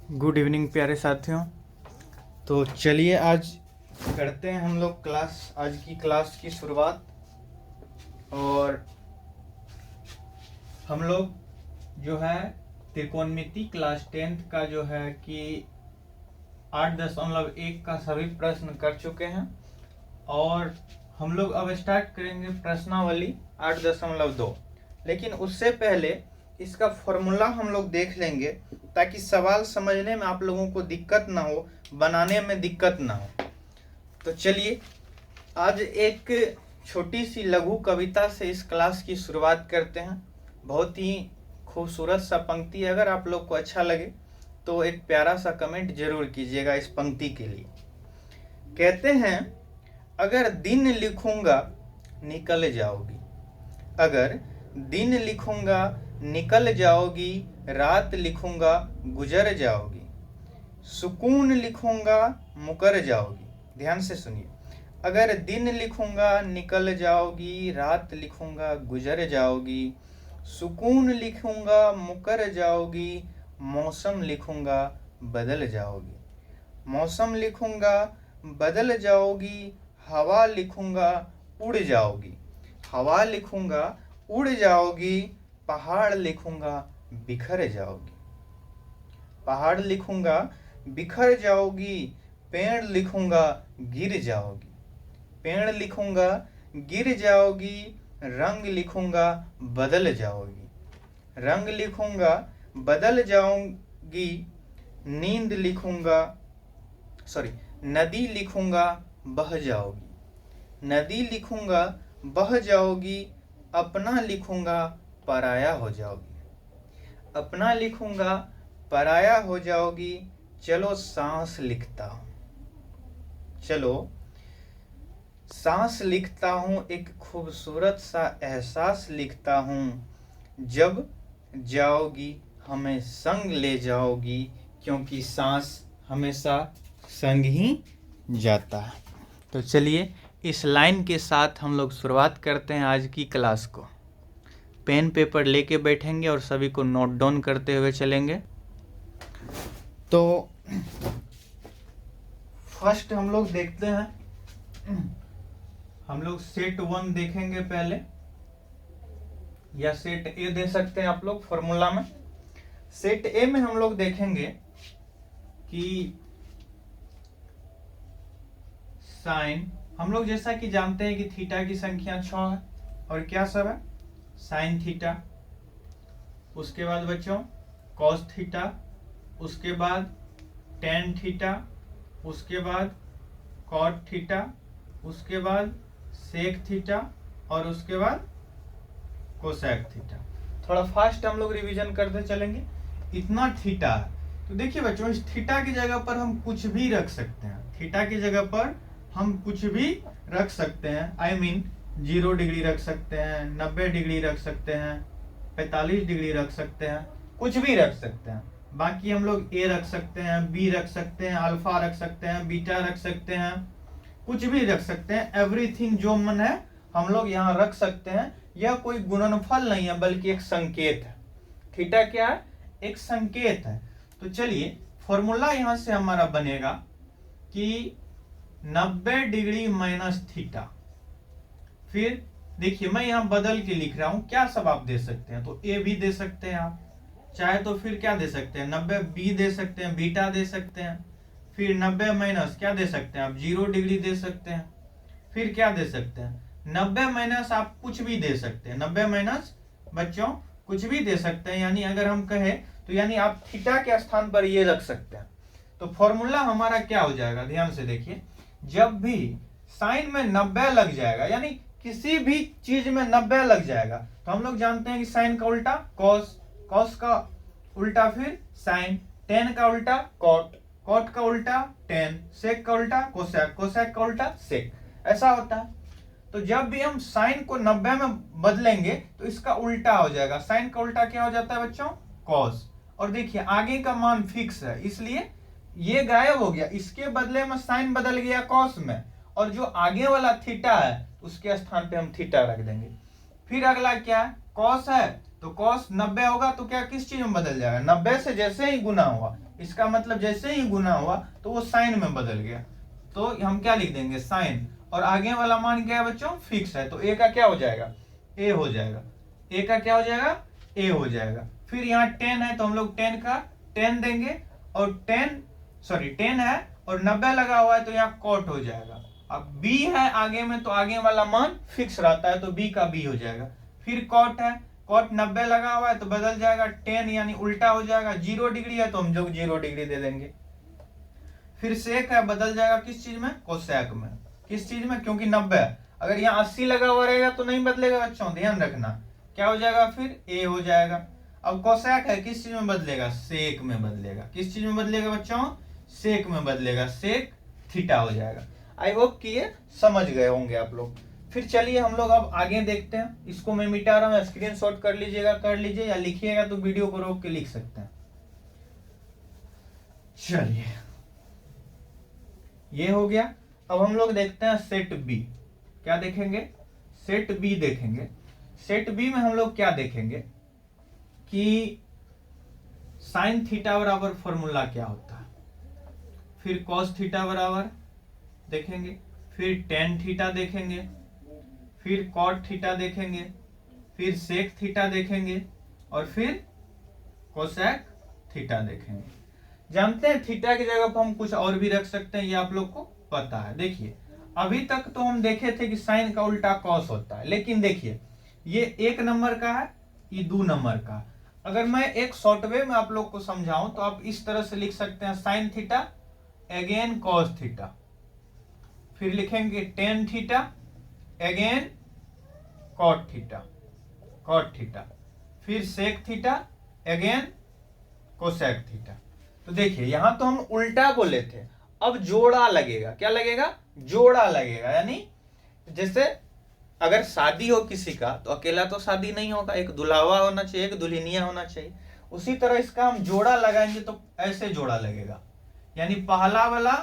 Good evening प्यारे साथियों। तो चलिए आज करते हैं हम लोग आज की क्लास की शुरुआत। और हम लोग जो है त्रिकोणमिति क्लास 10th का जो है कि 8.1 का सभी प्रश्न कर चुके हैं और हम लोग अब स्टार्ट करेंगे प्रश्नावली 8.2। लेकिन उससे पहले इसका फॉर्मूला हम लोग देख लेंगे ताकि सवाल समझने में आप लोगों को दिक्कत ना हो, बनाने में दिक्कत ना हो। तो चलिए आज एक छोटी सी लघु कविता से इस क्लास की शुरुआत करते हैं। बहुत ही खूबसूरत सा पंक्ति है। अगर आप लोग को अच्छा लगे तो एक प्यारा सा कमेंट जरूर कीजिएगा इस पंक्ति के लिए। कहते हैं, अगर दिन लिखूंगा निकल जाओगी, अगर दिन लिखूंगा निकल जाओगी, रात लिखूंगा गुजर जाओगी, सुकून लिखूंगा मुकर जाओगी। ध्यान से सुनिए, अगर दिन लिखूंगा निकल जाओगी, रात लिखूंगा गुजर जाओगी, सुकून लिखूंगा मुकर जाओगी, मौसम लिखूंगा बदल जाओगी, मौसम लिखूंगा बदल जाओगी, हवा लिखूंगा उड़ जाओगी, हवा लिखूंगा उड़ जाओगी, पहाड़ लिखूंगा बिखर जाओगी, पहाड़ लिखूंगा बिखर जाओगी, पेड़ लिखूंगा गिर जाओगी, पेड़ लिखूंगा गिर जाओगी, रंग लिखूंगा बदल जाओगी, रंग लिखूंगा बदल जाओगी, नींद लिखूंगा नदी लिखूंगा बह जाओगी, नदी लिखूंगा बह जाओगी, अपना लिखूंगा पराया हो जाओगी, अपना लिखूंगा पराया हो जाओगी, चलो सांस लिखता हूं, चलो सांस लिखता हूं, एक खूबसूरत सा एहसास लिखता हूं, जब जाओगी हमें संग ले जाओगी, क्योंकि सांस हमेशा संग ही जाता है। तो चलिए इस लाइन के साथ हम लोग शुरुआत करते हैं आज की क्लास को। पेन पेपर लेके बैठेंगे और सभी को नोट डाउन करते हुए चलेंगे। तो फर्स्ट हम लोग देखते हैं, हम लोग सेट 1 देखेंगे पहले, या सेट ए दे सकते हैं आप लोग फॉर्मूला में। सेट ए में हम लोग देखेंगे कि साइन, हम लोग जैसा कि जानते हैं कि थीटा की संख्या 6 है और क्या सब है, साइन थीटा, उसके बाद बच्चों कॉस थीटा, उसके बाद टेन थीटा, उसके बाद कॉट थीटा, उसके बाद सेक थीटा और उसके बाद कोसेक थीटा। थोड़ा फास्ट हम लोग रिवीजन करते चलेंगे। इतना थीटा है तो देखिए बच्चों, इस थीटा की जगह पर हम कुछ भी रख सकते हैं, थीटा की जगह पर हम कुछ भी रख सकते हैं। आई मीन 0 डिग्री रख सकते हैं, 90 डिग्री रख सकते हैं, 45 डिग्री रख सकते हैं, कुछ भी रख सकते हैं। बाकी हम लोग ए रख सकते हैं, बी रख सकते हैं, अल्फा रख सकते हैं, बीटा रख सकते हैं, कुछ भी रख सकते हैं। एवरीथिंग जो मन है हम लोग यहाँ रख सकते हैं। यह कोई गुणनफल नहीं है बल्कि एक संकेत है। थीटा क्या है, एक संकेत है। तो चलिए फॉर्मूला यहां से हमारा बनेगा कि 90 डिग्री माइनस थीटा। फिर देखिए मैं यहां बदल के लिख रहा हूं, क्या सब आप दे सकते हैं, तो ए भी दे सकते हैं आप, चाहे तो फिर क्या दे सकते हैं 90 बी दे सकते हैं, बीटा दे सकते हैं, फिर 90 माइनस क्या दे सकते हैं आप 0 डिग्री दे सकते हैं, फिर क्या दे सकते हैं 90 माइनस आप कुछ भी दे सकते हैं, 90 माइनस बच्चों कुछ भी दे सकते हैं। यानी अगर हम कहें तो यानी आप थीटा के स्थान पर ये रख सकते हैं। तो फॉर्मूला हमारा क्या हो जाएगा, ध्यान से देखिए, जब भी साइन में 90 लग जाएगा, यानी किसी भी चीज में 90 लग जाएगा, तो हम लोग जानते हैं कि साइन का उल्टा कॉस, कॉस का उल्टा फिर साइन, टेन का उल्टा कॉट, कॉट का उल्टा टेन, सेक का उल्टा कोसेक, कोसेक का उल्टा सेक, ऐसा होता है। तो जब भी हम साइन को 90 में बदलेंगे तो इसका उल्टा हो जाएगा। साइन का उल्टा क्या हो जाता है बच्चों, कॉस। और देखिए आगे का मान फिक्स है, इसलिए ये गायब हो गया, इसके बदले में साइन बदल गया कॉस में, और जो आगे वाला थीटा है उसके स्थान पे हम थीटा रख देंगे। फिर अगला क्या है, कॉस है तो कॉस 90 होगा तो क्या किस चीज में बदल जाएगा, 90 से जैसे ही गुना हुआ, इसका मतलब जैसे ही गुना हुआ तो वो साइन में बदल गया, तो हम क्या लिख देंगे साइन, और आगे वाला मान क्या है बच्चों, फिक्स है, तो ए का क्या हो जाएगा, ए हो जाएगा, ए का क्या हो जाएगा, ए हो जाएगा। फिर यहाँ 10 है तो हम लोग 10 का 10 देंगे, और 10 है और 90 लगा हुआ है तो यहाँ कॉट हो जाएगा। अब बी है आगे में तो आगे वाला मान फिक्स रहता है तो बी का बी हो जाएगा। फिर कॉट है, कॉट 90 लगा हुआ है तो बदल जाएगा 10 यानी उल्टा हो जाएगा, 0 डिग्री है तो हम लोग 0 डिग्री दे देंगे। फिर सेक है, बदल जाएगा किस चीज में, कोसेक में, किस चीज में, क्योंकि 90 है, अगर यहाँ 80 लगा हुआ रहेगा तो नहीं बदलेगा बच्चों, ध्यान रखना, क्या हो जाएगा फिर ए हो जाएगा। अब कोसेक है किस चीज में बदलेगा, सेक में बदलेगा, किस चीज में बदलेगा बच्चों, सेक में बदलेगा, सेक थीटा हो जाएगा। आई होप कि ये समझ गए होंगे आप लोग। फिर चलिए हम लोग अब आगे देखते हैं, इसको मैं मिटा रहा हूँ, स्क्रीनशॉट कर लीजिएगा, कर लीजिए, या लिखिएगा तो वीडियो को रोक के लिख सकते हैं। चलिए ये हो गया। अब हम लोग देखते हैं सेट बी, क्या देखेंगे, सेट बी देखेंगे। सेट बी में हम लोग क्या देखेंगे कि साइन थीटा बराबर फॉर्मूला क्या होता है, फिर कॉस थीटा बराबर देखेंगे, फिर टेन थीटा देखेंगे, फिर कॉट थीटा देखेंगे, फिर सेक थीटा देखेंगे, और फिर कोसेक थीटा देखेंगे। जानते हैं थीटा की जगह पर हम कुछ और भी रख सकते हैं, ये आप लोग को पता है। देखिए अभी तक तो हम देखे थे कि साइन का उल्टा कॉस होता है, लेकिन देखिए ये 1 नंबर का है, ये 2 नंबर का। अगर मैं एक शॉर्ट वे में आप लोग को समझाऊं तो आप इस तरह से लिख सकते हैं, sine theta again cos theta, फिर लिखेंगे tan theta again cot theta, cot theta, फिर sec theta again cosec theta. तो देखिए यहां तो हम उल्टा बोले थे, अब जोड़ा लगेगा, क्या लगेगा, जोड़ा लगेगा, यानी जैसे अगर शादी हो किसी का तो अकेला तो शादी नहीं होगा, एक दुल्हावा होना चाहिए, एक दुल्हनिया होना चाहिए, उसी तरह इसका हम जोड़ा लगाएंगे तो ऐसे जोड़ा लगेगा, यानी पहला वाला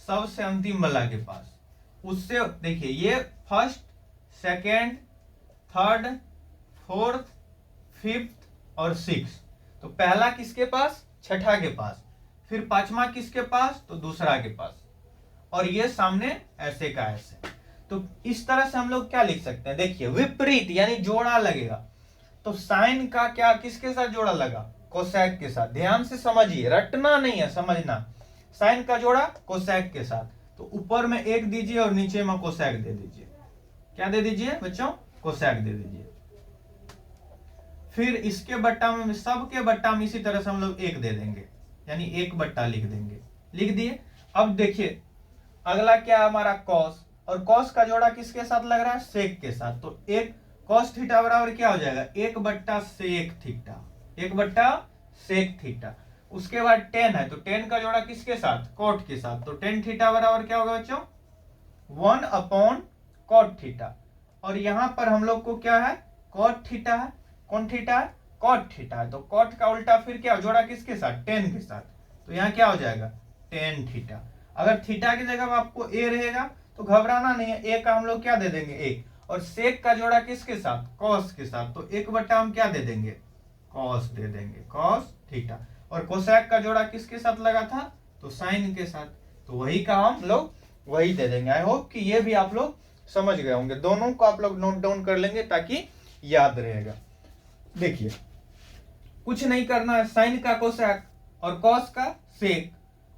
सबसे अंतिम वाला के पास, उससे देखिए ये first second third fourth fifth और सिक्स, तो पहला किसके पास, छठा के पास, फिर पांचवा किसके पास, तो दूसरा के पास, और ये सामने ऐसे का ऐसे। तो इस तरह से हम लोग क्या लिख सकते हैं, देखिए विपरीत यानी जोड़ा लगेगा, तो साइन का क्या किसके साथ जोड़ा लगा, कोसेक के साथ। ध्यान से समझिए, रटना नहीं है, समझना, साइन का जोड़ा कोसेक के साथ, तो ऊपर में 1 दीजिए और नीचे में कोसेक दे दीजिए, क्या दे दीजिए बच्चों, कोसेक दे दीजिए। फिर इसके बट्टा में, सबके बट्टा में इसी तरह से हम लोग 1 दे देंगे, यानी 1 बट्टा लिख देंगे, लिख दिए। अब देखिए अगला क्या हमारा कॉस, और कॉस का जोड़ा किसके साथ लग रहा है, सेक के साथ, तो 1 कॉस थीटा बराबर क्या हो जाएगा, 1 बट्टा सेक थीटा, 1 बट्टा सेक थीटा। उसके बाद 10 है तो 10 का जोड़ा किसके साथ, कॉट के साथ, तो 10 थीटा बराबर क्या होगा बच्चों, 1 अपॉन कॉट थीटा। और यहां पर हम लोग को क्या है, कॉट थीटा है, कौन थीटा है, कॉट थीटा है, तो कॉट का उल्टा फिर क्या जोड़ा किसके साथ, 10 के साथ, तो यहाँ क्या हो जाएगा 10 थीटा। अगर थीटा की जगह आपको ए रहेगा तो घबराना नहीं है, ए का हम लोग क्या दे देंगे 1, और सेक का जोड़ा किसके साथ, कॉस के साथ, तो 1 बट्टा हम क्या दे देंगे, कॉस दे देंगे, कॉस थीटा। और कोसेक का जोड़ा किसके साथ लगा था, तो साइन के साथ, तो वही का हम लोग वही दे देंगे। आई होप कि ये भी आप लोग समझ गए होंगे, दोनों को आप लोग नोट डाउन कर लेंगे ताकि याद रहेगा। देखिए कुछ नहीं करना है, साइन का कोसेक और कॉस का सेक,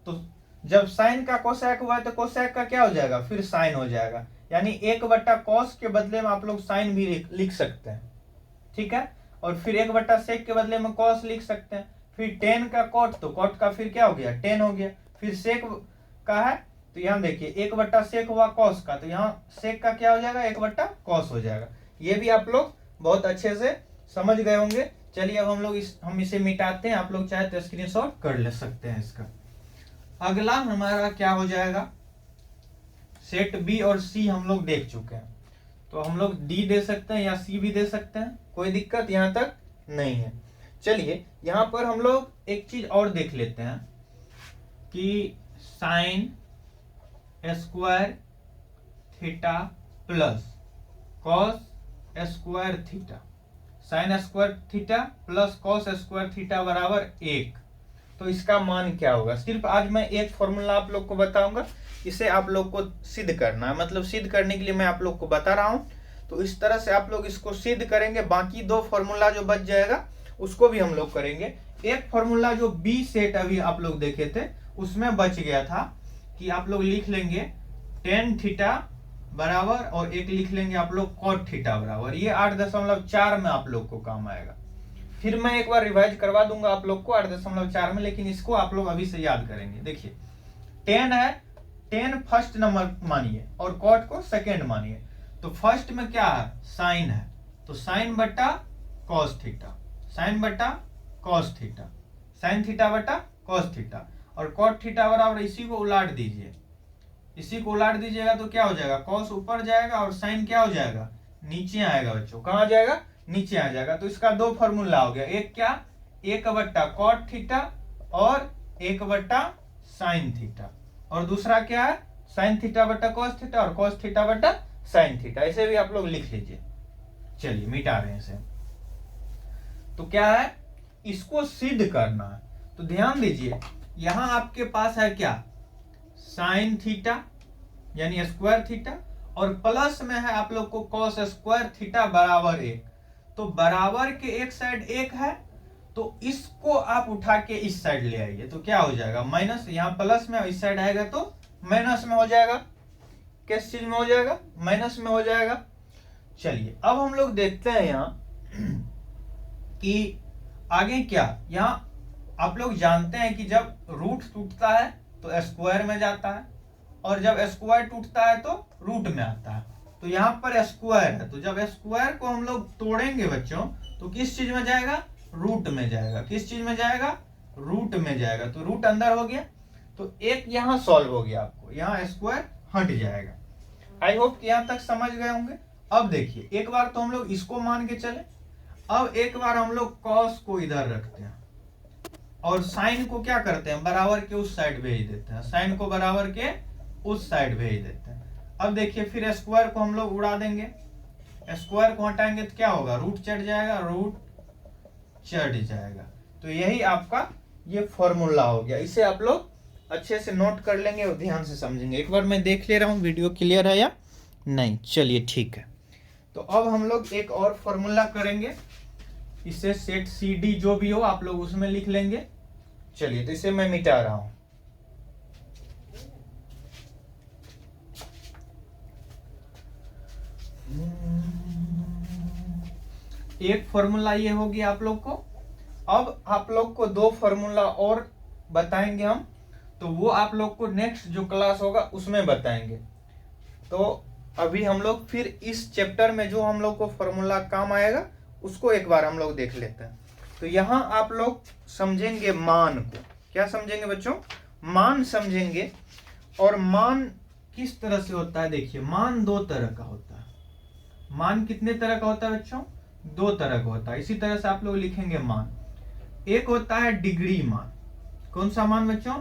तो जब साइन का कोसेक हुआ तो कोसेक का क्या हो जाएगा, फिर साइन हो जाएगा, यानी 1 बट्टा कॉस के बदले में आप लोग साइन भी लिख सकते हैं, ठीक है, और फिर 1 बट्टा सेक के बदले में कॉस लिख सकते हैं। फिर 10 का कॉट, तो कॉट का फिर क्या हो गया 10 हो गया। फिर सेक का है तो यहाँ देखिए 1 बट्टा सेक हुआ कॉस का, तो यहाँ सेक का क्या हो जाएगा 1 बट्टा कॉस हो जाएगा। ये भी आप लोग बहुत अच्छे से समझ गए होंगे। चलिए अब हम इसे मिटाते हैं, आप लोग चाहे तो स्क्रीनशॉट कर ले सकते हैं इसका। अगला हमारा क्या हो जाएगा, सेट बी और सी हम लोग देख चुके हैं, तो हम लोग डी दे सकते हैं या सी भी दे सकते हैं, कोई दिक्कत यहां तक नहीं है। चलिए यहां पर हम लोग एक चीज और देख लेते हैं कि sine square theta plus cos square theta, sine square theta plus cos square theta बराबर 1। तो इसका मान क्या होगा? सिर्फ आज मैं एक फॉर्मूला आप लोग को बताऊंगा, इसे आप लोग को सिद्ध करना है। मतलब सिद्ध करने के लिए मैं आप लोग को बता रहा हूं, तो इस तरह से आप लोग इसको सिद्ध करेंगे। बाकी 2 फॉर्मूला जो बच जाएगा उसको भी हम लोग करेंगे। एक फॉर्मूला जो बी सेट अभी आप लोग देखे थे उसमें बच गया था कि आप लोग लिख लेंगे टेन थीटा बराबर और एक लिख लेंगे आप लोग कॉट थीटा बराबर। ये 8.4 में आप लोग को काम आएगा। फिर मैं एक बार रिवाइज करवा दूंगा आप लोग को 8.4 में, लेकिन इसको आप लोग अभी से याद करेंगे। देखिए 10 है, 10 फर्स्ट नंबर मानिए और कॉट को सेकेंड मानिए। तो फर्स्ट में क्या है? साइन है, तो साइन बटा कॉस थीटा, साइन बटा कॉस थीटा, साइन थीटा बटा कॉस थीटा। और कॉट थीटा बराबर इसी को उलाट दीजिए, इसी को उलाट दीजिएगा तो क्या हो जाएगा? कॉस ऊपर जाएगा और साइन क्या हो जाएगा? नीचे आएगा बच्चों। कहां जाएगा? नीचे आ जाएगा। तो इसका 2 फॉर्मूला हो गया। एक क्या? 1 बट्टा कॉट थीटा और 1 बट्टा साइन थीटा। और दूसरा क्या है? साइन थीटा बट्टा कॉस थीटा और कॉस थीटा बट्टा साइन थीटा। ऐसे भी आप लोग लिख लीजिए। चलिए मिटा रहे हैं इसे। तो क्या है? इसको सिद्ध करना है। तो ध्यान दीजिए, यहां आपके पास है क्या? साइन थीटा यानी स्क्वायर थीटा और प्लस में है आप लोग को कॉस स्क्वायर थीटा बराबर 1। तो बराबर के एक साइड 1 है, तो इसको आप उठा के इस साइड ले आइए तो क्या हो जाएगा? माइनस। यहां प्लस में इस साइड आएगा तो माइनस में हो जाएगा। किस चीज में हो जाएगा? माइनस में हो जाएगा। चलिए अब हम लोग देखते हैं यहां कि आगे क्या। यहां आप लोग जानते हैं कि जब रूट टूटता है तो स्क्वायर में जाता है और जब स्क्वायर टूटता है तो रूट में आता है। तो यहाँ पर स्क्वायर है, तो जब स्क्वायर को हम लोग तोड़ेंगे बच्चों तो किस चीज में जाएगा? रूट में जाएगा। किस चीज में जाएगा? रूट में जाएगा। तो रूट अंदर हो गया, तो एक यहाँ सॉल्व हो गया। आपको यहाँ स्क्वायर हट जाएगा। आई होप कि यहाँ तक समझ गए होंगे। अब देखिए एक बार तो हम लोग इसको मान के चले, अब एक बार हम लोग कॉस को इधर रखते हैं और साइन को क्या करते हैं? बराबर के उस साइड भेज देते हैं। साइन को बराबर के उस साइड भेज देते हैं। अब देखिए फिर स्क्वायर को हम लोग उड़ा देंगे, स्क्वायर को हटाएंगे तो क्या होगा? रूट चढ़ जाएगा, रूट चढ़ जाएगा। तो यही आपका ये फॉर्मूला हो गया। इसे आप लोग अच्छे से नोट कर लेंगे और ध्यान से समझेंगे। एक बार मैं देख ले रहा हूँ वीडियो क्लियर है या नहीं। चलिए ठीक है। तो अब हम लोग एक और फॉर्मूला करेंगे। इसे सेट सी डी जो भी हो आप लोग उसमें लिख लेंगे। चलिए तो इसे मैं मिटा रहा हूं। एक फॉर्मूला ये होगी आप लोग को। अब आप लोग को 2 फॉर्मूला और बताएंगे हम, तो वो आप लोग को नेक्स्ट जो क्लास होगा उसमें बताएंगे। तो अभी हम लोग फिर इस चैप्टर में जो हम लोग को फॉर्मूला काम आएगा उसको एक बार हम लोग देख लेते हैं। तो यहाँ आप लोग समझेंगे मान को। क्या समझेंगे बच्चों? मान समझेंगे। और मान किस तरह से होता है? देखिए मान 2 तरह का होता है। मान कितने तरह का होता है बच्चों? 2 तरह का होता है। इसी तरह से आप लोग लिखेंगे मान। एक होता है डिग्री मान। कौन सा मान बच्चों?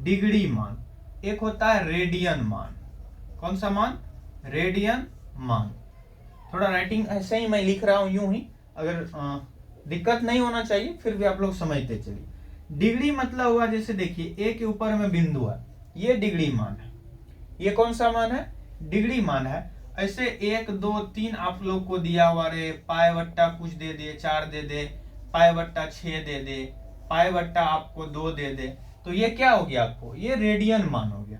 डिग्री मान। एक होता है रेडियन मान। कौन सा मान? रेडियन मान। थोड़ा राइटिंग ऐसे ही मैं लिख रहा हूं, यूं ही, अगर दिक्कत नहीं होना चाहिए, फिर भी आप लोग समझते चलिए। डिग्री मतलब हुआ, जैसे देखिए ए के ऊपर में बिंदु है, ये डिग्री मान है। ये कौन सा मान है? डिग्री मान है। ऐसे 1 2 3 आप लोग को दिया हुआ रे, पाई बट्टा कुछ दे दे, 4 दे दे, पाई बट्टा 6 दे दे, पाई बट्टा आपको 2 दे दे, तो ये क्या हो गया आपको? ये रेडियन मान हो गया।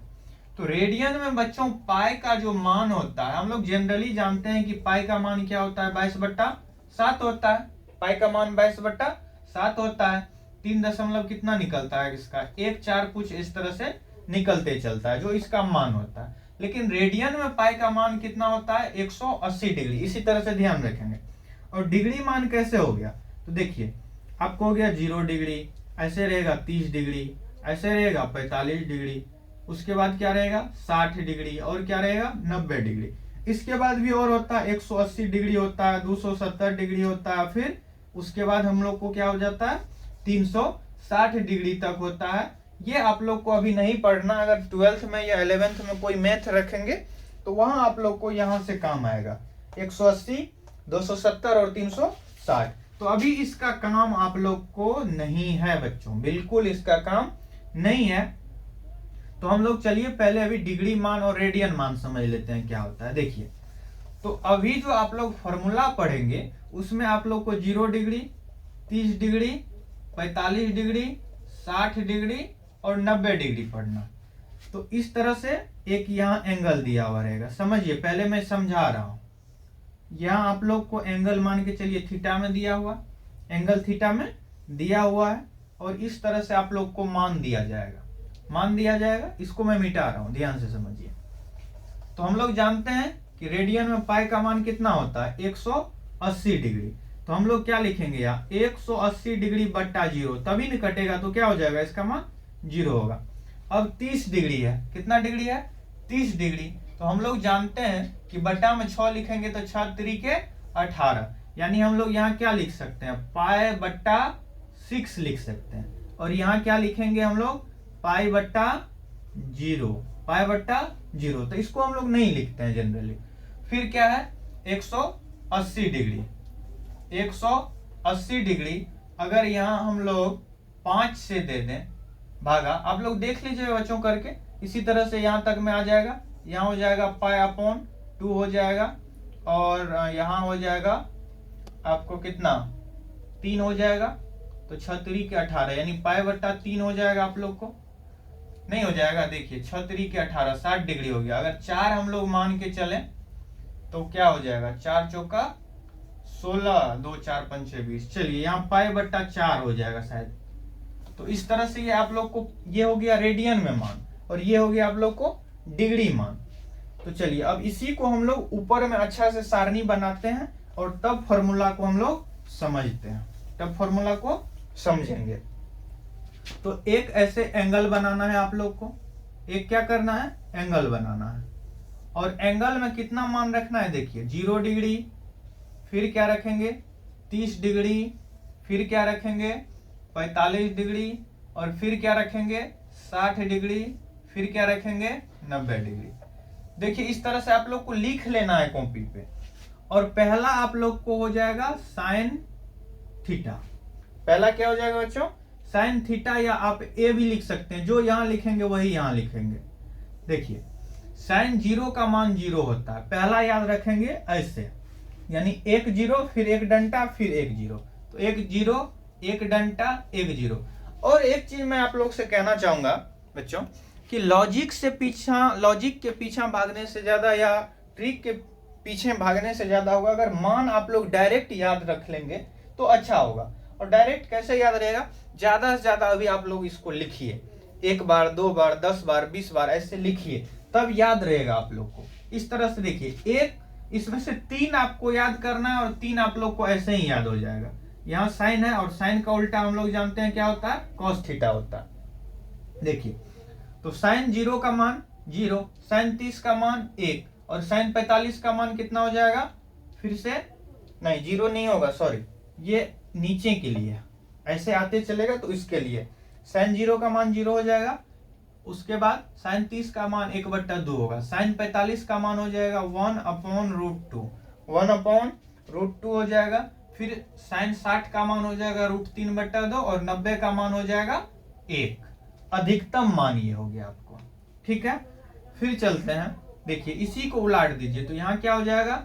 तो रेडियन में बच्चों पाई का जो मान होता है, हम लोग जनरली जानते हैं कि पाई का मान क्या होता है? 22/7 होता है। पाई का मान 22/7 होता है। 3 दशमलव कितना निकलता है इसका? 1 4 कुछ इस तरह से निकलते चलता है, जो इसका मान होता है। लेकिन रेडियन में पाई का मान कितना होता है? 180 डिग्री। इसी तरह से ध्यान रखेंगे। और डिग्री मान कैसे हो गया? तो देखिए आपको हो गया 0 डिग्री, ऐसे रहेगा 30 डिग्री, ऐसे रहेगा 45 डिग्री, उसके बाद क्या रहेगा? 60 डिग्री, और क्या रहेगा? 90 डिग्री। इसके बाद भी और होता है, 180 डिग्री होता है, 270 डिग्री होता है, फिर उसके बाद हम लोग को क्या हो जाता है? 360 डिग्री तक होता है। ये आप लोग को अभी नहीं पढ़ना। अगर 12th में या 11th में कोई मैथ रखेंगे तो वहां आप लोग को यहां से काम आएगा। 180, 270 और 360 60। तो अभी इसका काम आप लोग को नहीं है बच्चों, बिल्कुल इसका काम नहीं है। तो हम लोग चलिए पहले अभी डिग्री मान और रेडियन मान समझ लेते हैं क्या होता है। देखिए, तो अभी जो आप लोग फॉर्मूला पढ़ेंगे उसमें आप लोग को 0 डिग्री, 30 डिग्री, 45 डिग्री, 60 डिग्री और 90 डिग्री पढ़ना। तो इस तरह से एक यहाँ एंगल दिया हुआ रहेगा। समझिए, पहले मैं समझा रहा हूं। यहाँ आप लोग को एंगल मान के चलिए थीटा में दिया हुआ, एंगल थीटा में दिया हुआ है, और इस तरह से आप लोग को मान दिया जाएगा, मान दिया जाएगा। इसको मैं मिटा रहा हूं, ध्यान से समझिए। तो हम लोग जानते हैं कि रेडियन में पाई का मान कितना होता है, 180 डिग्री। तो हम लोग क्या लिखेंगे यहाँ, 180 डिग्री बट्टा 0, तभी नहीं कटेगा तो क्या हो जाएगा, इसका मान 0 होगा। अब 30 डिग्री है, कितना डिग्री है, 30 डिग्री। तो हम लोग जानते हैं कि बट्टा में 6 लिखेंगे तो 6 त्रिके 18, यानी हम लोग यहाँ क्या लिख सकते हैं, पाई बट्टा 6 लिख सकते हैं। और यहाँ क्या लिखेंगे हम लोग, पाई बट्टा 0, पाई बट्टा 0। तो इसको हम लोग नहीं लिखते हैं जनरली। फिर क्या है, 180 डिग्री, 180 डिग्री अगर यहाँ हम लोग 5 से दे दें भागा, आप लोग देख लीजिए बच्चों करके, इसी तरह से यहाँ तक में आ जाएगा। यहाँ हो जाएगा पाई अपॉन 2 हो जाएगा, और यहाँ हो जाएगा आपको कितना, 3 हो जाएगा। तो 6 त्रिके 18, यानी पाई बट्टा 3 हो जाएगा। आप लोग को नहीं हो जाएगा, देखिए 6 त्रिके 18, 60 डिग्री हो गया। अगर 4 हम लोग मान के चले तो क्या हो जाएगा, 4 चौका 16, 2 4 5 20। चलिए यहाँ पाई बट्टा 4 हो जाएगा शायद। तो इस तरह से ये आप लोग को, ये हो गया रेडियन में मान, और ये हो गया आप लोग को डिग्री मान। तो चलिए अब इसी को हम लोग ऊपर में अच्छा से सारणी बनाते हैं, और तब फॉर्मूला को हम लोग समझते हैं, तब फॉर्मूला को समझेंगे। तो एक ऐसे एंगल बनाना है आप लोग को, एक क्या करना है, एंगल बनाना है। और एंगल में कितना मान रखना है, देखिए 0 डिग्री, फिर क्या रखेंगे 30 डिग्री, फिर क्या रखेंगे 45 डिग्री, और फिर क्या रखेंगे 60 डिग्री, फिर क्या रखेंगे 90 डिग्री। देखिए इस तरह से आप लोग को लिख लेना है कॉपी पे। और पहला आप लोग को हो जाएगा साइन थीटा। पहला क्या हो जाएगा बच्चों, साइन थीटा, या आप ए भी लिख सकते हैं, जो यहां लिखेंगे वही यहां लिखेंगे। देखिए साइन 0 का मान 0 होता है, पहला याद रखेंगे ऐसे, यानी 1 0, फिर 1 डंटा, फिर 1 0। तो 1 0, 1 डंटा, 1 0। और एक चीज मैं आप लोग से कहना चाहूंगा बच्चों, कि लॉजिक के पीछा भागने से ज्यादा, या ट्रिक के पीछे भागने से ज्यादा होगा अगर मान आप लोग डायरेक्ट याद रख लेंगे तो अच्छा होगा। और डायरेक्ट कैसे याद रहेगा, ज्यादा से ज्यादा अभी आप लोग इसको लिखिए, 1 बार, 2 बार, 10 बार, 20 बार ऐसे लिखिए, तब याद रहेगा आप लोग को। इस तरह से देखिए, एक इसमें से 3 आपको याद करना है, और 3 आप लोग को ऐसे ही याद हो जाएगा। यहाँ साइन है, और साइन का उल्टा हम लोग जानते हैं क्या होता है, कॉस थीटा होता है। देखिए तो साइन 0 का मान 0, साइन 30 का मान 1, और साइन 45 का मान कितना हो जाएगा, फिर से नहीं 0 नहीं होगा, सॉरी, ये नीचे के लिए ऐसे आते चलेगा, तो इसके लिए साइन 0 का मान 0 हो जाएगा। उसके बाद साइन 30 का मान 1/2 होगा, साइन 45 का मान हो जाएगा 1/√2, 1/√2 हो जाएगा। फिर साइन 60 का मान हो जाएगा √3/2, और 90 का मान हो जाएगा 1। अधिकतम मान ये हो गया आपको, ठीक है। फिर चलते हैं, देखिए इसी को उलाट दीजिए, तो यहाँ क्या हो जाएगा,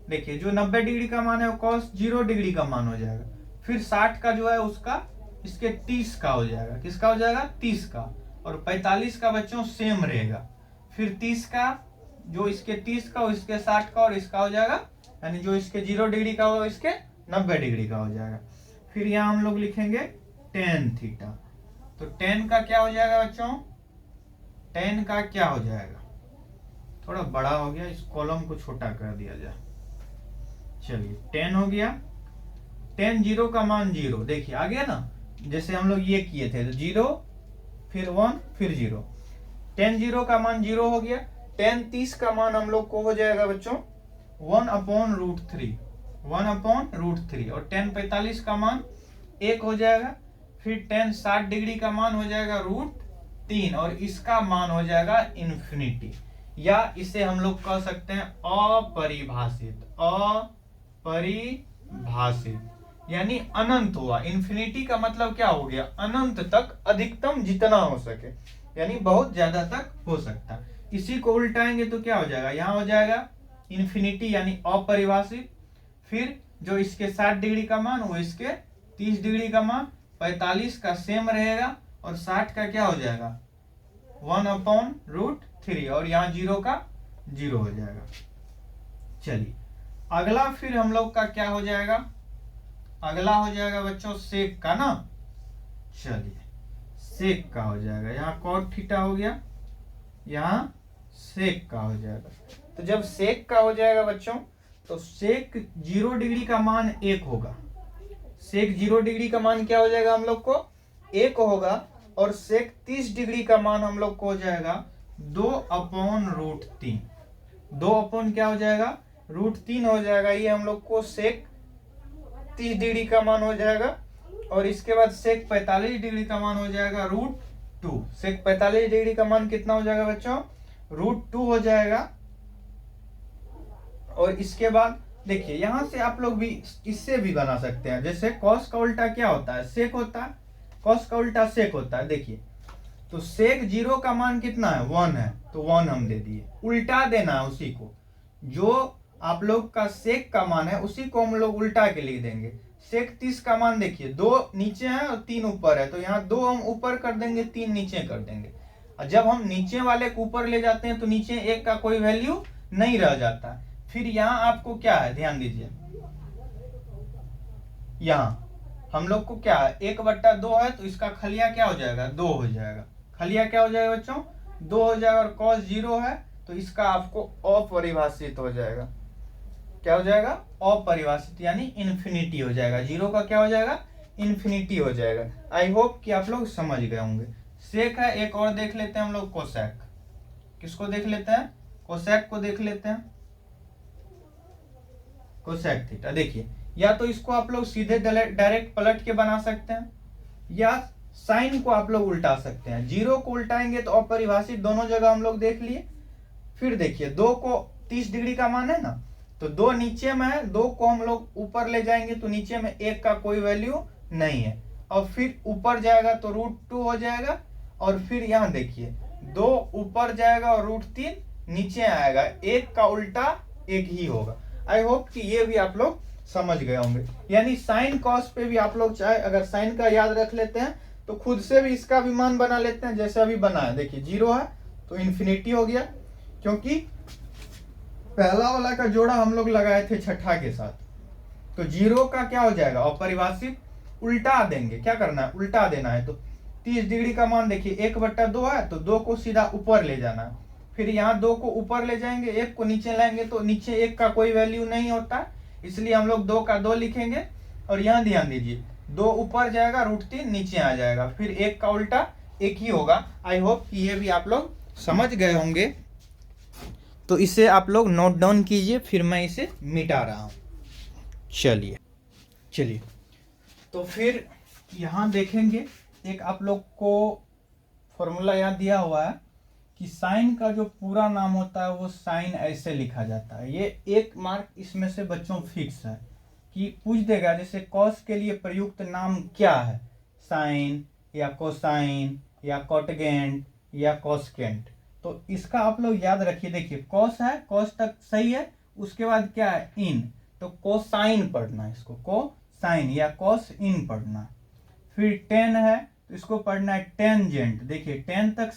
देखिए जो 90 डिग्री का मान है वो cos 0 डिग्री का मान हो जाएगा। फिर 60 का जो है उसका इसके 30 का हो जाएगा, किसका हो जाएगा, 30 का। और 45 का बच्चों सेम रहेगा, फिर 30 का, जो इसके 30 का, इसके 60 का, और इसका हो जाएगा, यानी जो इसके 0 डिग्री का होगा इसके 90 डिग्री का हो जाएगा। फिर यहाँ हम लोग लिखेंगे टेन थीटा। तो टेन का क्या हो जाएगा बच्चों, टेन का क्या हो जाएगा, थोड़ा बड़ा हो गया, इस कॉलम को छोटा कर दिया जाए। चलिए 10 हो गया, 10 0 का मान 0, देखिए आ गया ना, जैसे हम लोग ये किए थे, तो 0 फिर 1 फिर 0, 10 0 का मान 0 हो गया। 10 30 का मान हम लोग को हो जाएगा बच्चों 1/√3, 1/√3, और 10 45 का मान 1 हो जाएगा। फिर 10 60 डिग्री का मान हो जाएगा √3, और इसका मान हो जाएगा इन्फिनिटी, या इसे हम लोग कह सकते हैं अपरिभाषित, अपरिभाषित। यानी अनंत हुआ। इन्फिनिटी का मतलब क्या हो गया, अनंत तक, अधिकतम जितना हो सके, यानी बहुत ज्यादा तक हो सकता। इसी को उल्टाएंगे तो क्या हो जाएगा, यहाँ हो जाएगा इन्फिनिटी यानी अपरिभाषित, फिर जो इसके 60 डिग्री का मान वो इसके 30 डिग्री का मान, 45 का सेम रहेगा और 60 का क्या हो जाएगा 1/√3 और यहाँ 0 का 0 हो जाएगा। चलिए अगला फिर हम लोग का क्या हो जाएगा, अगला हो जाएगा बच्चों सेक का ना। चलिए सेक का हो जाएगा, यहाँ cot थीटा हो गया, यहाँ सेक का हो जाएगा। तो जब सेक का हो जाएगा बच्चों तो सेक 0 डिग्री का मान 1 होगा। सेक 0 डिग्री का मान क्या हो जाएगा हम लोग को 1 होगा, और सेक 30 डिग्री का मान हम लोग को हो जाएगा 2/√3। 2 क्या हो जाएगा √3 हो जाएगा, ये हम लोग को सेक 30 डिग्री का मान हो जाएगा। और इसके बाद सेक 45 डिग्री का मान हो जाएगा √2। सेक 45 डिग्री का मान कितना हो जाएगा बच्चों √2 हो जाएगा। और इसके बाद देखिए यहां से आप लोग भी इससे भी बना सकते हैं, जैसे कॉस का उल्टा क्या होता है सेक होता है, कॉस का उल्टा सेक होता है। देखिए तो सेक 0 का मान कितना है 1 है, तो 1 हम दे दिए। उल्टा देना है उसी को, जो आप लोग का सेक का मान है उसी को हम लोग उल्टा के लिख देंगे। सेक 30 का मान देखिए 2 नीचे है और 3 ऊपर है, तो यहाँ 2 हम ऊपर कर देंगे 3 नीचे कर देंगे। और जब हम नीचे वाले को ऊपर ले जाते हैं तो नीचे 1 का कोई वैल्यू नहीं रह जाता। फिर यहाँ आपको क्या है ध्यान दीजिए, यहाँ हम लोग को क्या है 1/2 है, तो इसका खलिया क्या हो जाएगा 2 हो जाएगा। खलिया क्या हो जाएगा बच्चों 2 हो जाएगा। और cos 0 है तो इसका आपको अपरिभाषित हो जाएगा। क्या हो जाएगा अपरिभाषित यानी इन्फिनिटी हो जाएगा। 0 का क्या हो जाएगा इन्फिनिटी हो जाएगा। आई होप कि आप लोग समझ गए होंगे। सेक है, एक और देख लेते हैं हम लोग कोसेक। किसको देख लेते हैं कोसेक को देख लेते हैं। कोसेक थीटा देखिए, या तो इसको आप लोग सीधे डायरेक्ट पलट के बना सकते हैं, या साइन को आप लोग उल्टा सकते हैं। 0 को उल्टाएंगे तो अपरिभाषित दोनों जगह हम लोग देख लिए। फिर देखिए 2 को 30 डिग्री का मान है ना, तो 2 नीचे में है, 2 को हम लोग ऊपर ले जाएंगे तो नीचे में 1 का कोई वैल्यू नहीं है। और फिर ऊपर जाएगा तो √2 हो जाएगा। और फिर यहाँ देखिए 2 ऊपर जाएगा और √3 नीचे आएगा, 1 का उल्टा 1 ही होगा। आई होप कि ये भी आप लोग समझ गए होंगे। यानी साइन कॉस पे भी आप लोग चाहे अगर साइन का याद रख लेते हैं तो खुद से भी इसका भी मान बना लेते हैं, जैसे अभी बना है। देखिए 0 है तो इन्फिनिटी हो गया, क्योंकि पहला वाला का जोड़ा हम लोग लगाए थे छठा के साथ। तो 0 का क्या हो जाएगा अपरिभाषित, उल्टा देंगे। क्या करना है उल्टा देना है। तो 30 डिग्री का मान देखिए 1/2 है, तो 2 को सीधा ऊपर ले जाना है। फिर यहाँ 2 को ऊपर ले जाएंगे, 1 को नीचे लाएंगे तो नीचे 1 का कोई वैल्यू नहीं होता, इसलिए हम लोग 2 का 2 लिखेंगे। और यहाँ ध्यान दीजिए 2 ऊपर जाएगा √3 नीचे आ जाएगा, फिर 1 का उल्टा 1 ही होगा। आई होप कि ये भी आप लोग समझ गए होंगे। तो इसे आप लोग नोट डाउन कीजिए, फिर मैं इसे मिटा रहा हूँ। चलिए तो फिर यहाँ देखेंगे एक आप लोग को फॉर्मूला यहाँ दिया हुआ है कि साइन का जो पूरा नाम होता है वो साइन ऐसे लिखा जाता है। ये 1 मार्क इसमें से बच्चों फिक्स है कि पूछ देगा, जैसे कॉस के लिए प्रयुक्त नाम क्या है, साइन या कोसाइन या कॉटगेंट या कॉसकेंट। तो इसका आप लोग याद रखिए। देखिए कॉस है, कॉस तक सही है, उसके बाद क्या है इन, तो कोसाइन पढ़ना है, इसको कोसाइन या कॉस इन पढ़ना है। फिर टेन है तो इसको पढ़ना है टेंजेंट। देखिए 10 तक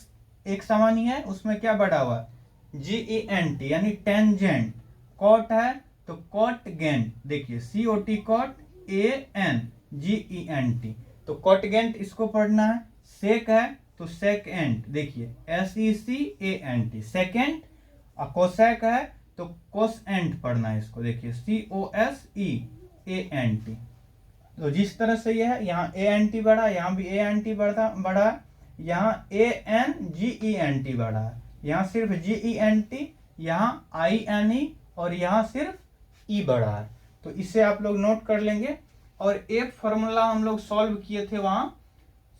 एक समान ही है, उसमें क्या बढ़ा हुआ है GENT यानी टेंजेंट। कॉट है तो कॉटगेंट, देखिए COT कॉट ANGENT, तो कॉटगेंट इसको पढ़ना है। सेक है तो सेकेंट, देखिए SECANT सेकेंट। और कोसेक है तो कोसेंट पढ़ना है इसको, देखिए COSEANT। तो जिस तरह से ये है, यहाँ ANT बढ़ा, यहाँ भी ANT बढ़ा, यहाँ ANGENT बढ़ा है, यहाँ सिर्फ GENT, यहाँ INE और यहाँ सिर्फ E बढ़ा है। तो इसे आप लोग नोट कर लेंगे। और एक फॉर्मूला हम लोग सॉल्व किए थे वहां,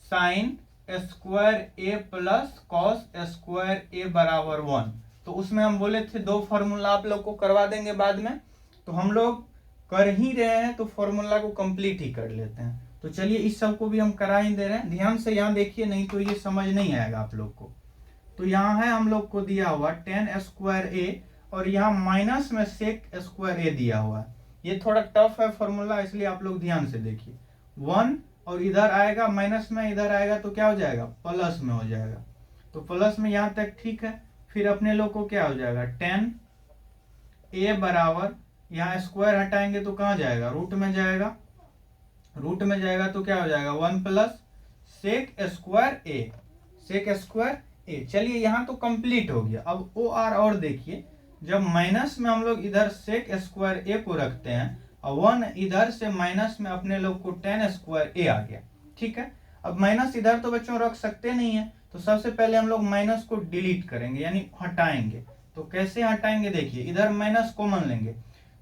sine square A plus cos square A बराबर 1। तो उसमें हम बोले थे 2 फॉर्मूला आप लोग को करवा देंगे बाद में। तो हम लोग कर ही रहे हैं तो फॉर्मूला को कंप्लीट ही कर लेते हैं। तो चलिए इस सब को भी हम करा ही दे रहे हैं। ध्यान से यहाँ देखिए, नहीं तो ये समझ नहीं आएगा आप लोग को। तो यहाँ है हम लोग को दिया हुआ tan स्क्वायर ए, और यहाँ माइनस में सेक स्क्वायर ए दिया हुआ है। ये थोड़ा टफ है फॉर्मूला, इसलिए आप लोग ध्यान से देखिए। 1 और इधर आएगा माइनस में, इधर आएगा तो क्या हो जाएगा, प्लस में हो जाएगा। तो प्लस में यहाँ तक ठीक है। फिर अपने लोग को क्या हो जाएगा, tan ए बराबर, यहाँ स्क्वायर हटाएंगे तो कहाँ जाएगा, रूट में जाएगा। रूट में जाएगा तो क्या हो जाएगा, 1 प्लस सेक स्क्वायर ए, सेक स्क्वायर ए। चलिए यहाँ तो कंप्लीट हो गया। अब ओ आर और देखिए, जब माइनस में हम लोग इधर सेक स्क्वायर ए को रखते हैं और 1 इधर से माइनस में अपने लोग को tan स्क्वायर ए आ गया। ठीक है, अब माइनस इधर तो बच्चों रख सकते नहीं है, तो सबसे पहले हम लोग माइनस को डिलीट करेंगे यानी हटाएंगे। तो कैसे हटाएंगे, देखिए इधर माइनस कॉमन लेंगे।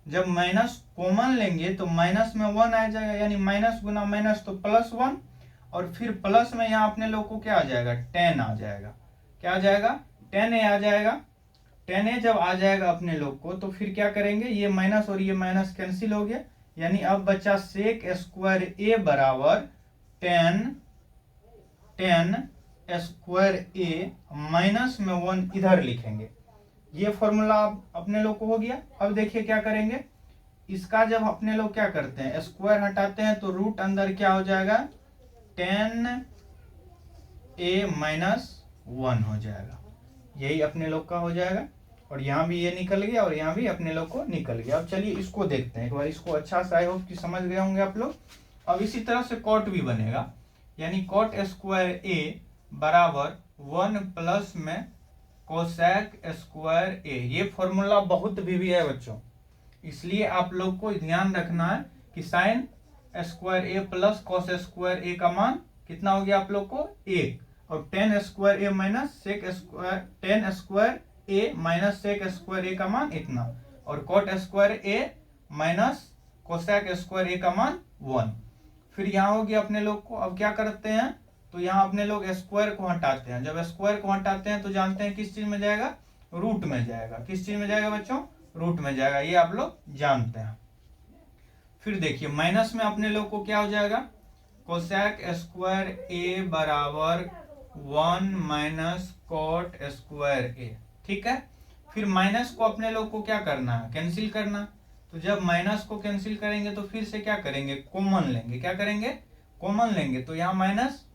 जब माइनस कॉमन लेंगे तो माइनस में 1 आ जाएगा, यानी माइनस गुना माइनस तो +1, और फिर प्लस में यहाँ अपने लोग को क्या आ जाएगा, tan आ जाएगा। क्या आ जाएगा, tan a आ जाएगा। tan a जब आ जाएगा अपने लोग को, तो फिर क्या करेंगे, ये माइनस और ये माइनस कैंसिल हो गया, यानी अब बचा सेक स्क्वायर ए बराबर tan स्क्वायर ए माइनस में 1 इधर लिखेंगे। ये फॉर्मूला अपने लोग को हो गया। अब देखिए क्या करेंगे, इसका जब अपने लोग क्या करते हैं, स्क्वायर हटाते हैं तो रूट अंदर क्या हो जाएगा, tan a माइनस 1 हो जाएगा। यही अपने लोग का हो जाएगा, और यहाँ भी ये निकल गया और यहाँ भी अपने लोग को निकल गया। अब चलिए इसको देखते हैं एक बार, इसको अच्छा सा आई होप कि समझ गए होंगे आप लोग। अब इसी तरह से कॉट भी बनेगा, यानी कॉट स्क्वायर ए बराबर 1 प्लस में कोसेक स्क्वायर ए। ये फॉर्मूला बहुत भी है बच्चों, इसलिए आप लोग को ध्यान रखना है कि sine square A plus cos square A का मान कितना हो गया आप लोग को, 1, और tan square A minus sec square, tan square A minus sec square A का मान इतना, और cot square A minus cosec square A का मान 1। फिर यहाँ हो गया अपने लोग को। अब क्या करते हैं, तो यहाँ अपने लोग स्क्वायर को हटाते हैं। जब स्क्वायर को हटाते हैं तो जानते हैं किस चीज में जाएगा, रूट में जाएगा। किस चीज में जाएगा बच्चों, रूट में जाएगा, ये आप लोग जानते हैं। फिर देखिए माइनस में अपने लोग को क्या हो जाएगा, कोसेक स्क्वायर ए बराबर 1 माइनस कॉट स्क्वायर ए। ठीक है, फिर माइनस को अपने लोग को क्या करना है, कैंसिल करना। तो जब माइनस को कैंसिल करेंगे तो फिर से क्या करेंगे, कॉमन लेंगे। क्या करेंगे, कॉमन लेंगे। तो यहाँ माइनस,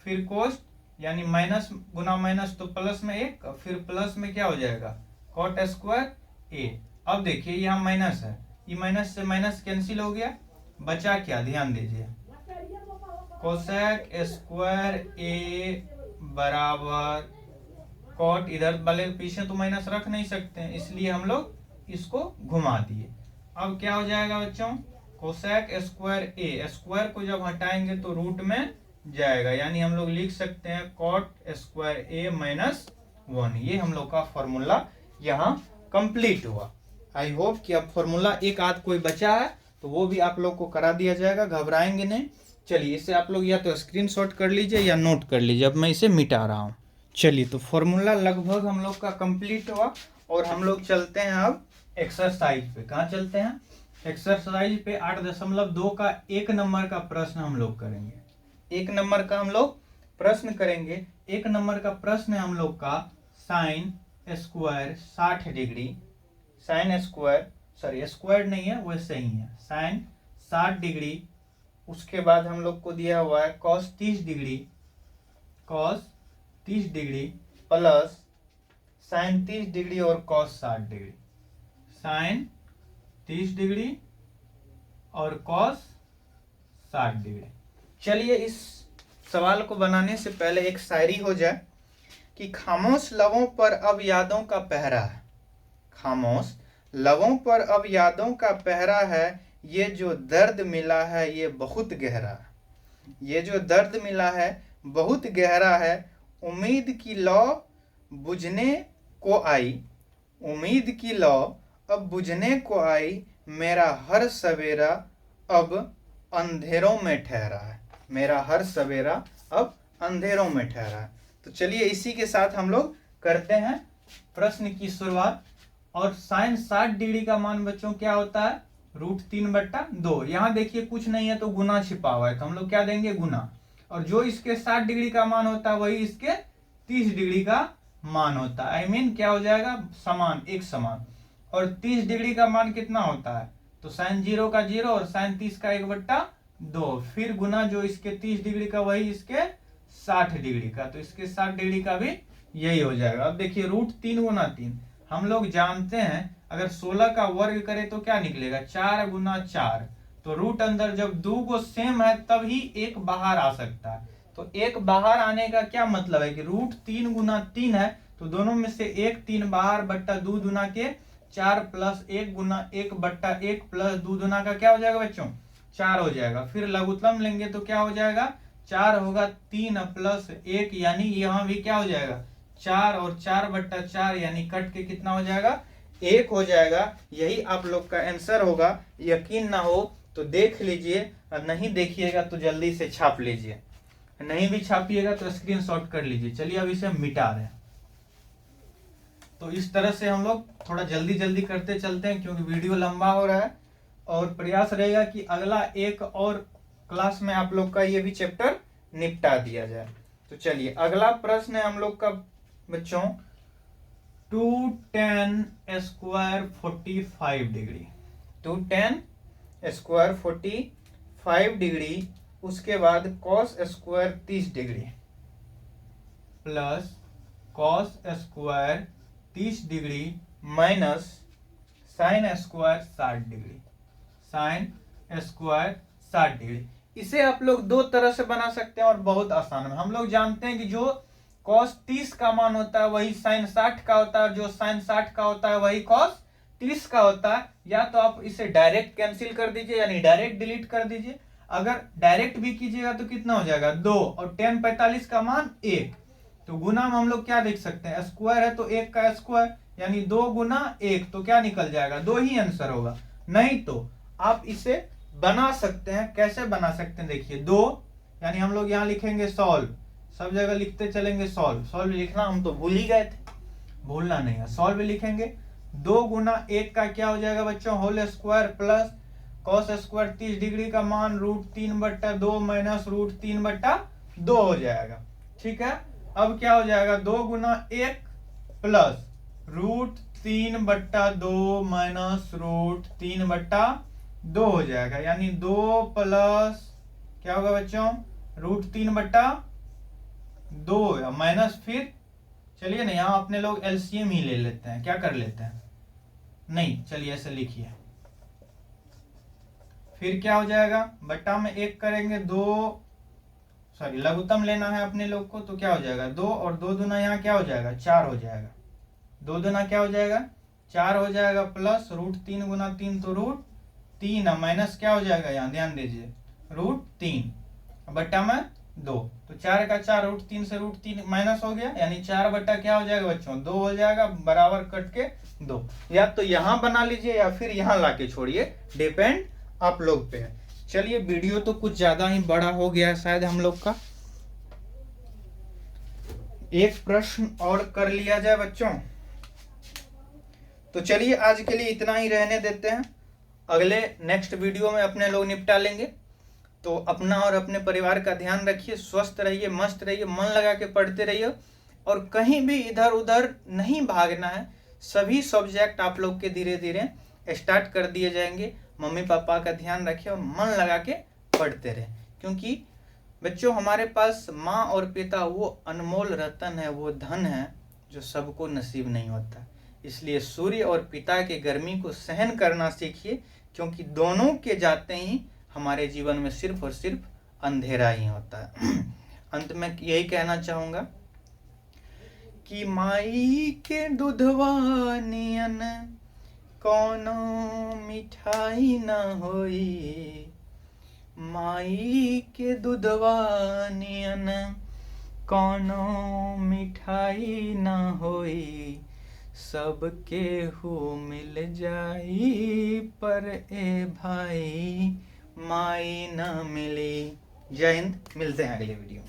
फिर कोस्ट, यानी माइनस गुना माइनस तो प्लस में 1, फिर प्लस में क्या हो जाएगा, कॉट स्क्वायर ए। अब देखिए यहाँ माइनस है, ये माइनस से माइनस कैंसिल हो गया, बचा क्या, ध्यान दीजिए, कोसेक स्क्वायर ए बराबर कॉट, इधर वाले पीछे तो माइनस रख नहीं सकते हैं, इसलिए हम लोग इसको घुमा दिए। अब क्या हो जाएगा बच्चों, कोसेक स्क्वायर ए, स्क्वायर को जब हटाएंगे तो रूट में जाएगा, यानी हम लोग लिख सकते हैं कॉट स्क्वायर ए माइनस 1। ये हम लोग का फॉर्मूला यहाँ कंप्लीट हुआ। आई होप कि अब फॉर्मूला एक आध कोई बचा है तो वो भी आप लोग को करा दिया जाएगा, घबराएंगे नहीं। चलिए इसे आप लोग या तो स्क्रीनशॉट कर लीजिए या नोट कर लीजिए, अब मैं इसे मिटा रहा हूँ। चलिए तो फॉर्मूला लगभग हम लोग का कंप्लीट हुआ, और हम लोग चलते हैं अब एक्सरसाइज पे। कहाँ चलते हैं, एक्सरसाइज पे 8.2 का 1 नंबर का प्रश्न हम लोग करेंगे। 1 नंबर का हम लोग प्रश्न करेंगे। 1 नंबर का प्रश्न है हम लोग का sine square 60 degree, sine square, sorry square नहीं है वैसे ही है, साइन 60 डिग्री। उसके बाद हम लोग को दिया हुआ है cos 30 degree, cos 30 degree plus sign 30 degree और कॉस 60 डिग्री, साइन 30 डिग्री और कॉस 60 डिग्री। चलिए इस सवाल को बनाने से पहले एक शायरी हो जाए कि खामोश लबों पर अब यादों का पहरा है, खामोश लबों पर अब यादों का पहरा है, ये जो दर्द मिला है ये बहुत गहरा है, ये जो दर्द मिला है बहुत गहरा है। उम्मीद की लौ बुझने को आई, उम्मीद की लौ अब बुझने को आई, मेरा हर सवेरा अब अंधेरों में ठहरा है, मेरा हर सवेरा अब अंधेरों में ठहरा है। तो चलिए इसी के साथ हम लोग करते हैं प्रश्न की शुरुआत। और साइन 60 डिग्री का मान बच्चों क्या होता है, √3/2। यहाँ देखिए कुछ नहीं है तो गुना छिपा हुआ है, तो हम लोग क्या देंगे, गुना। और जो इसके 60 डिग्री का मान होता है वही इसके 30 डिग्री का मान होता है। क्या हो जाएगा, समान, एक समान। और 30 डिग्री का मान कितना होता है, तो sin 0 का 0 और sin 30 का 1/2, फिर गुना जो इसके 30 डिग्री का वही इसके 60 डिग्री का, तो इसके 60 डिग्री का भी यही हो जाएगा। अब देखिए √3 गुना 3, हम लोग जानते हैं अगर 16 का वर्ग करें तो क्या निकलेगा, 4 गुना 4। तो रूट अंदर जब दो को सेम है तब ही एक बाहर आ सकता है। तो एक बाहर आने का क्या मतलब है कि √3 गुना 3 है तो दोनों में से एक 3 बाहर बट्टा 2 दुना के 4 प्लस 1 गुना 1/1 प्लस 2 दुना का क्या हो जाएगा बच्चों, 4 हो जाएगा। फिर लघुत्तम लेंगे तो क्या हो जाएगा, 4 होगा 3 प्लस 1, यानी यहाँ भी क्या हो जाएगा 4 और 4/4, यानी कट के कितना हो जाएगा, 1 हो जाएगा। यही आप लोग का आंसर होगा। यकीन ना हो तो देख लीजिए, और नहीं देखिएगा तो जल्दी से छाप लीजिए, नहीं भी छापिएगा तो स्क्रीनशॉट कर लीजिए। चलिए अब इसे मिटा रहे हैं। तो इस तरह से हम लोग थोड़ा जल्दी जल्दी करते चलते हैं क्योंकि वीडियो लंबा हो रहा है, और प्रयास रहेगा कि अगला एक और क्लास में आप लोग का ये भी चैप्टर निपटा दिया जाए। तो चलिए अगला प्रश्न है हम लोग का बच्चों, 2tan² 45 डिग्री, 2tan² 45 डिग्री, उसके बाद cos² 30 degree plus cos² 30 degree minus sin² 60 degree, sin² 60 degree. इसे आप लोग दो तरह से बना सकते हैं और बहुत आसान है। हम लोग जानते हैं कि जो cos 30 का मान होता है वही sin 60 का होता है, और जो sin 60 का होता है वही cos 30 का होता है। या तो आप इसे डायरेक्ट कैंसिल कर दीजिए, यानी डायरेक्ट डिलीट कर दीजिए। अगर डायरेक्ट भी कीजिएगा तो कितना हो जाएगा, 2, और tan 45 का मान 1, तो गुना में हम लोग क्या देख सकते हैं, स्क्वायर है तो 1 का स्क्वायर, यानी 2 गुना 1, तो क्या निकल जाएगा, 2 ही आंसर होगा। नहीं तो आप इसे बना सकते हैं, कैसे बना सकते हैं, देखिए 2, यानी हम लोग यहाँ लिखेंगे सॉल्व, सब जगह लिखते चलेंगे सॉल्व, सॉल्व लिखना हम तो भूल ही गए थे, भूलना नहीं है, सॉल्व लिखेंगे। 2 गुना 1 का क्या हो जाएगा बच्चों, whole square, plus cos² 30 degree का मान √3/2 माइनस √3/2 हो जाएगा। ठीक है, अब क्या हो जाएगा, 2 गुना 1 प्लस √3/2 माइनस √3/2 हो जाएगा, यानी 2 प्लस क्या होगा बच्चों, √3/2 माइनस, फिर चलिए ना यहाँ अपने लोग एलसीएम ही ले लेते हैं, क्या कर लेते हैं, नहीं चलिए ऐसे लिखिए, फिर क्या हो जाएगा, बट्टा में 1 करेंगे, 2 सॉरी लघुत्तम लेना है अपने लोग को, तो क्या हो जाएगा 2, और 2 दुना यहाँ क्या हो जाएगा, 4 हो जाएगा, 2 दुना क्या हो जाएगा, 4 हो जाएगा, प्लस √3 गुना 3 तो √3, माइनस क्या हो जाएगा, यहाँ ध्यान दीजिए √3 बट्टा में 2, तो 4 का 4, √3 से √3 माइनस हो गया, यानी 4 बट्टा क्या हो जाएगा बच्चों, 2 हो जाएगा, बराबर कट के 2। या तो यहाँ बना लीजिए या फिर यहाँ लाके छोड़िए, डिपेंड आप लोग पे है। चलिए वीडियो तो कुछ ज्यादा ही बड़ा हो गया शायद हम लोग का, एक प्रश्न और कर लिया जाए बच्चों। तो चलिए आज के लिए इतना ही रहने देते हैं, अगले नेक्स्ट वीडियो में अपने लोग निपटा लेंगे। तो अपना और अपने परिवार का ध्यान रखिए, स्वस्थ रहिए, मस्त रहिए, मन लगा के पढ़ते रहिए, और कहीं भी इधर उधर नहीं भागना है। सभी सब्जेक्ट आप लोग के धीरे धीरे स्टार्ट कर दिए जाएंगे। मम्मी पापा का ध्यान रखें और मन लगा के पढ़ते रहे, क्योंकि बच्चों हमारे पास माँ और पिता वो अनमोल रतन है, वो धन है जो सबको नसीब नहीं होता। इसलिए सूर्य और पिता की गर्मी को सहन करना सीखिए, क्योंकि दोनों के जाते ही हमारे जीवन में सिर्फ और सिर्फ अंधेरा ही होता है। अंत में यही कहना चाहूँगा कि माई के दूधवा नियन कोनो मिठाई न होई, माई के दूधवा नियन कोनो मिठाई न होई, सबके हो मिल जाई पर ए भाई माई न मिली। जय हिंद, मिलते हैं अगले वीडियो में।